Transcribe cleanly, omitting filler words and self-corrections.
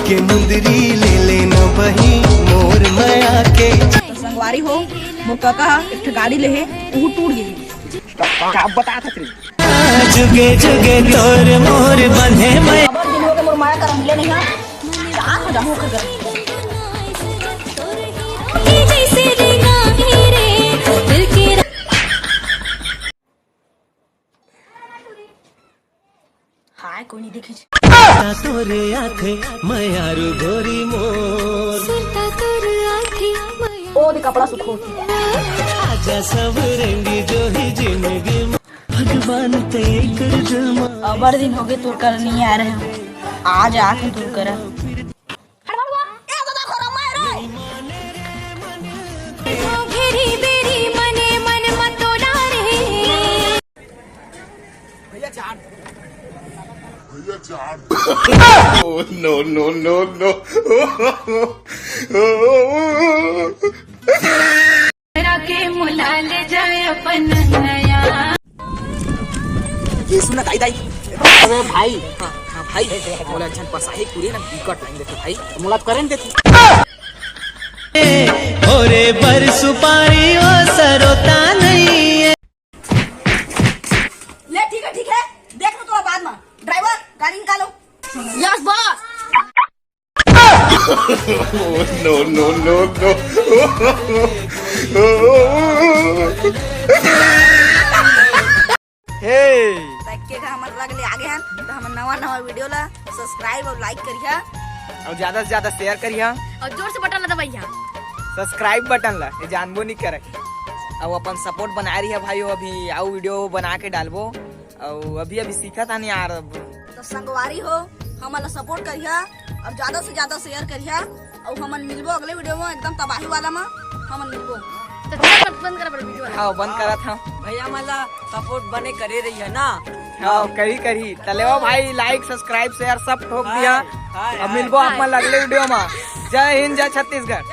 के मुंदरी ले लेना बही मोर माया के। संगवारी हो वो काका एक गाड़ी ले है वो टूट गई। क्या बता था तेरी जुगे जुगे तोर मोर बंधे मैं अब दिन हो गए मोर माया का मिले नहीं है क्या हो जाऊं कर जैसे रेंगा हीरे दिल के हाय कोई नहीं देखी तोरे आखे मयारू गोरी मोर सुनता कर आँखें ओ दे कपड़ा सुखो आजा सब रेंगी जो ही जिंदगी भगवान ते कर जमा। अब बड़े दिन हो गए तोड़ कर नहीं आ रहे हैं आज आके तोड़ कर घेरी बेरी मने मन मतोड़ा रे भैया चाट के मुला ले जाए अपन नया। ये सुना दाई दाई अरे भाई हाँ हाँ भाई मोला अच्छा पसाही पूरी ना बिकट टाइम देते भाई मोला करें देती ओरे बर सुपारी ओ सरोता नहीं है। ले ठीक है देख लो तो बाद में ड्राइवर गाड़ी निकालो। यस बॉस के हमर लग ले आगे हैं तो हम नवा वीडियो ला सब्सक्राइब और लाइक करिया और ज्यादा से ज्यादा शेयर करिया और जोर से बटन दबाइया सब्सक्राइब बटन ला ये जानबो नहीं करे अब अपन सपोर्ट बना रही है भाई अभी आओ वीडियो बना के डालबो और अभी सीखा था नहीं यार तो संगवारी हो हमला सपोर्ट करिया और ज्यादा से ज्यादा शेयर करिया और हमन मिलबो अगले वीडियो में एकदम तबाही वाला में हमन मिलबो तो मत बंद कर वीडियो वाला। हाँ बंद करा था भैया मला सपोर्ट बने करे रही है ना। हाँ करी तलेवा भाई लाइक सब्सक्राइब शेयर सब ठोक दिया। हाय, अब मिलबो आप अगले वीडियो में। जय हिंद जय छत्तीसगढ़।